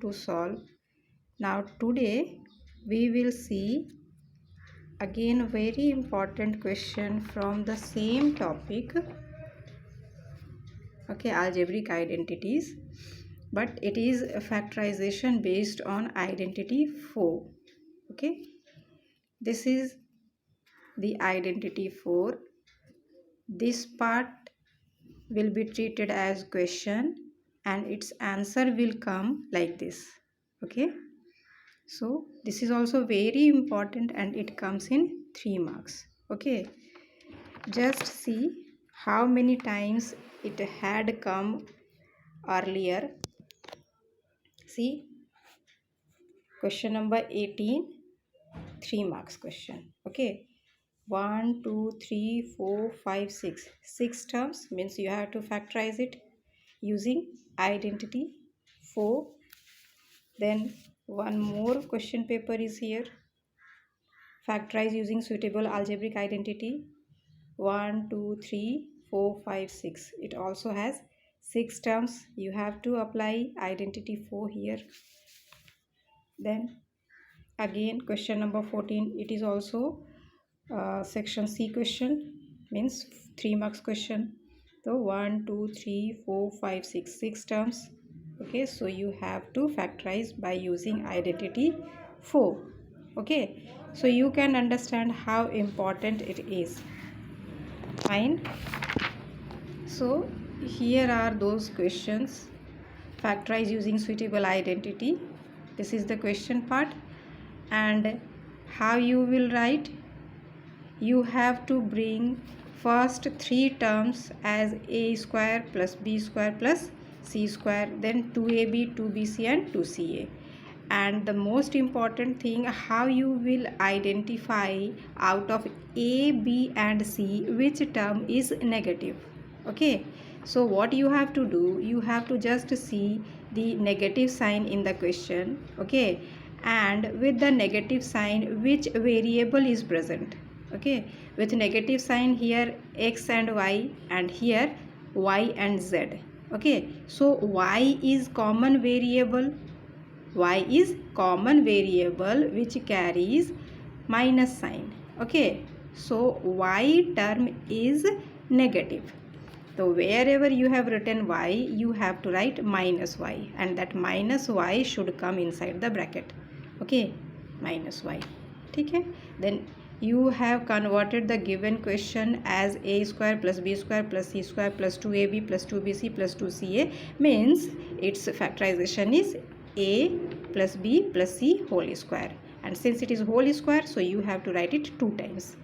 to solve. Now today we will see again a very important question from the same topic, okay, algebraic identities, but it is a factorization based on identity 4. Okay, this is the identity 4. This part will be treated as question and its answer will come like this. Okay, so this is also very important and it comes in 3 marks. Okay, just see how many times it had come earlier. See, question number 18, 3 marks question. Okay, 1 2 3 4 5 6, 6 terms, means you have to factorize it using identity 4. Then one more question paper is here, factorize using suitable algebraic identity 1 2 3 4 5 6. It also has 6 terms, you have to apply identity 4 here. Then again question number 14, it is also section C question, means 3 marks question. So 1 2 3 4 5 6, 6 terms. Okay, so you have to factorize by using identity 4. Okay, so you can understand how important it is. Fine. So here are those questions. Factorize using suitable identity. This is the question part. And how you will write? You have to bring first 3 terms as a square plus b square plus c square, then 2ab, 2bc and 2ca. And the most important thing, how you will identify out of a, b and c which term is negative. Okay, so what you have to do, you have to just see the negative sign in the question. Okay, and with the negative sign which variable is present. Okay, with negative sign here x and y, and here y and z. Okay, so y is common variable. Y is common variable which carries minus sign. Okay, so y term is negative. So wherever you have written y, you have to write minus y, and that minus y should come inside the bracket. Okay, minus y. Okay, then you have converted the given question as a square plus b square plus c square plus 2ab plus 2bc plus 2ca, means its factorization is a plus b plus c whole square, and since it is whole square, so you have to write it 2 times.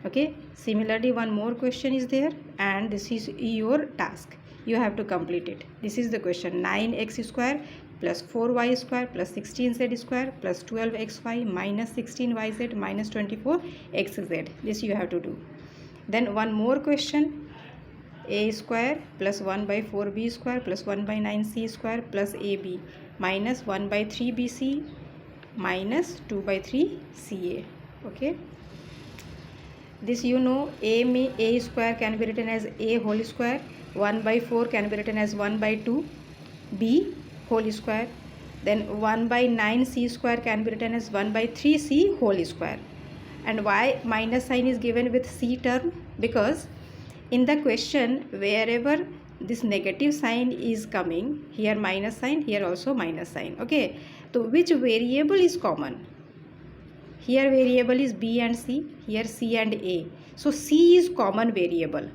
Okay, similarly one more question is there, and this is your task. You have to complete it. This is the question, 9x square plus 4y square plus 16z square plus 12xy minus 16yz minus 24xz. This you have to do. Then one more question, a square plus 1 by 4b square plus 1 by 9c square plus ab minus 1 by 3bc minus 2 by 3ca. Okay, this you know, a square can be written as a whole square, 1 by 4 can be written as 1 by 2 b whole square, then 1 by 9c square can be written as 1 by 3c whole square. And why minus sign is given with c term? Because in the question wherever this negative sign is coming, here minus sign, here also minus sign. Okay, so which variable is common? Here variable is b and c, here c and a. So c is common variable.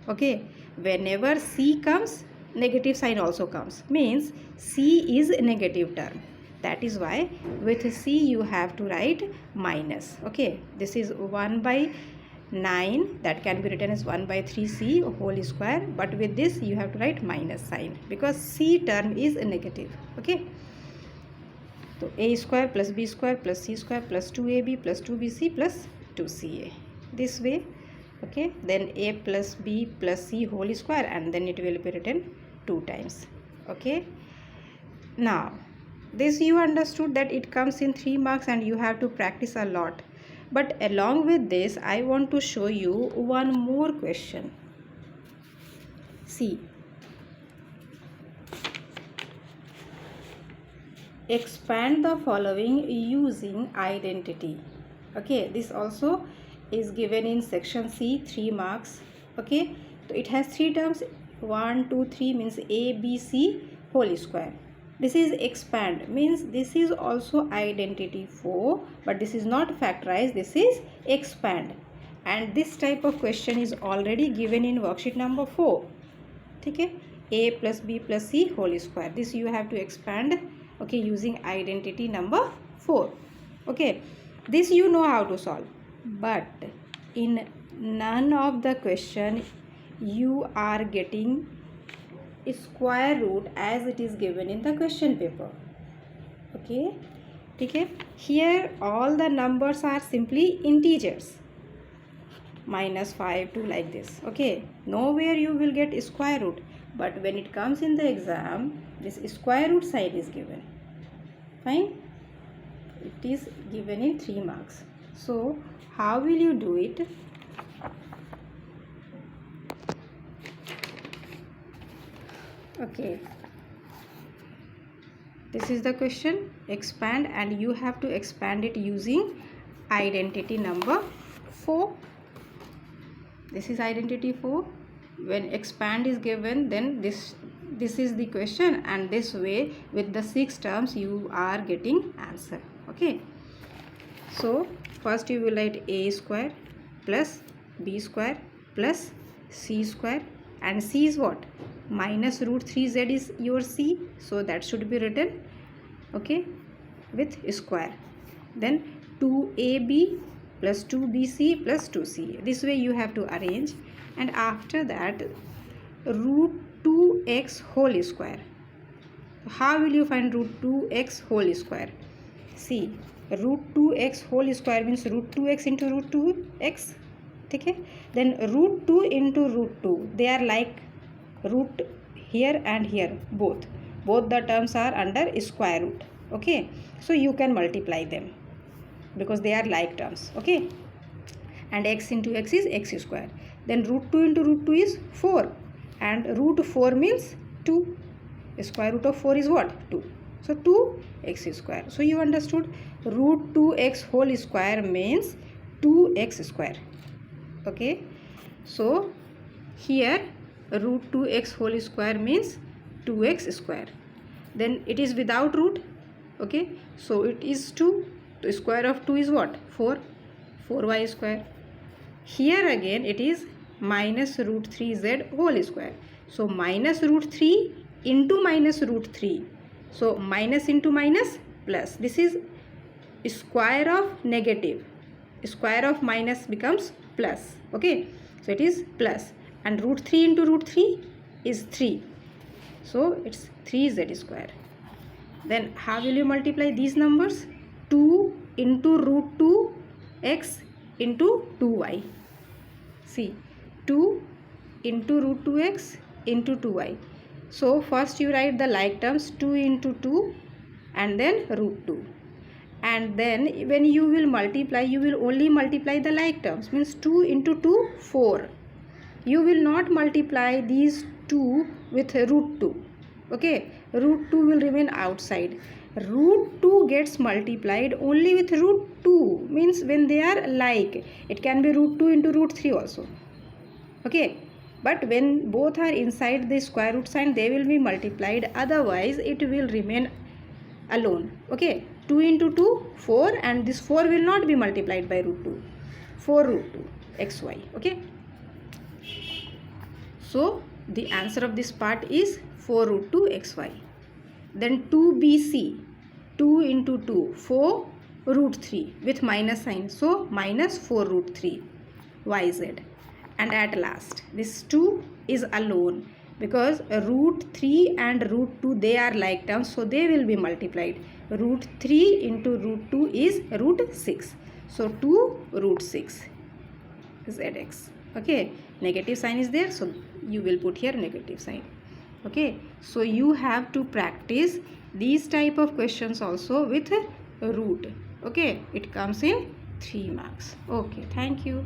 Okay, whenever c comes, negative sign also comes, means c is a negative term. That is why with c you have to write minus. Okay, this is 1 by 9, that can be written as 1 by 3c whole square, but with this you have to write minus sign because c term is negative. Okay, so a square plus b square plus c square plus 2ab plus 2bc plus 2ca, this way. Okay, then a plus b plus c whole square, and then it will be written 2 times. Okay, now this you understood that it comes in 3 marks and you have to practice a lot. But along with this, I want to show you one more question. See, expand the following using identity. Okay, this also is given in section C, 3 marks. Okay, so it has 3 terms, 1 2 3 means A B C whole square. This is expand, means this is also identity 4, but this is not factorized, this is expand. And this type of question is already given in worksheet number 4. Okay, A plus B plus C whole square. This you have to expand, okay, using identity number 4. Okay, this you know how to solve, but in none of the question you are getting square root as it is given in the question paper. Okay, here all the numbers are simply integers, -5 to like this. Okay, nowhere you will get square root, but when it comes in the exam, this square root sign is given. Fine, it is given in 3 marks. So how will you do it? Okay, this is the question, expand, and you have to expand it using identity number 4. This is identity 4. When expand is given, then this is the question, and this way with the 6 terms you are getting answer. Okay, so first you will write A square plus B square plus C square, and C is what? Minus root 3z is your C, so that should be written, okay, with square. Then 2ab plus 2bc plus 2c. This way you have to arrange, and after that root 2x whole square. How will you find root 2x whole square? See, root 2x whole square means root 2x into root 2x. Okay, then root 2 into root 2, they are like root here and here, both the terms are under square root. Okay, so you can multiply them because they are like terms. Okay, and x into x is x square. Then root 2 into root 2 is 4, and root 4 means 2. Square root of 4 is what? 2. So 2x square. So you understood, root 2x whole square means 2x square. Okay, so here root 2x whole square means 2x square. Then it is without root. Okay, so it is 2. The square of 2 is what? 4. 4y square. Here again it is minus root 3z whole square. So minus root 3 into minus root 3. So minus into minus plus. This is square of negative. Square of minus becomes plus. Okay, so it is plus. And root 3 into root 3 is 3. So it's 3z square. Then how will you multiply these numbers? 2 into root 2x into 2y. See, 2 into root 2x into 2y. So first you write the like terms, 2 into 2 and then root 2. And then when you will multiply, you will only multiply the like terms, means 2 into 2, 4. You will not multiply these 2 with root 2. Okay, root 2 will remain outside. Root 2 gets multiplied only with root 2, means when they are like. It can be root 2 into root 3 also. Okay, but when both are inside the square root sign, they will be multiplied. Otherwise it will remain alone. Okay, 2 into 2, 4, and this 4 will not be multiplied by root 2. 4 root 2 xy. Okay, so the answer of this part is 4 root 2 xy. Then 2bc, 2 into 2, 4 root 3 with minus sign. So minus 4 root 3 yz. And at last this 2 is alone because root 3 and root 2, they are like terms, so they will be multiplied. Root 3 into root 2 is root 6. So 2 root 6 zx. Okay, negative sign is there, so you will put here negative sign. Okay, so you have to practice these type of questions also with root. Okay, it comes in 3 marks. Okay, thank you.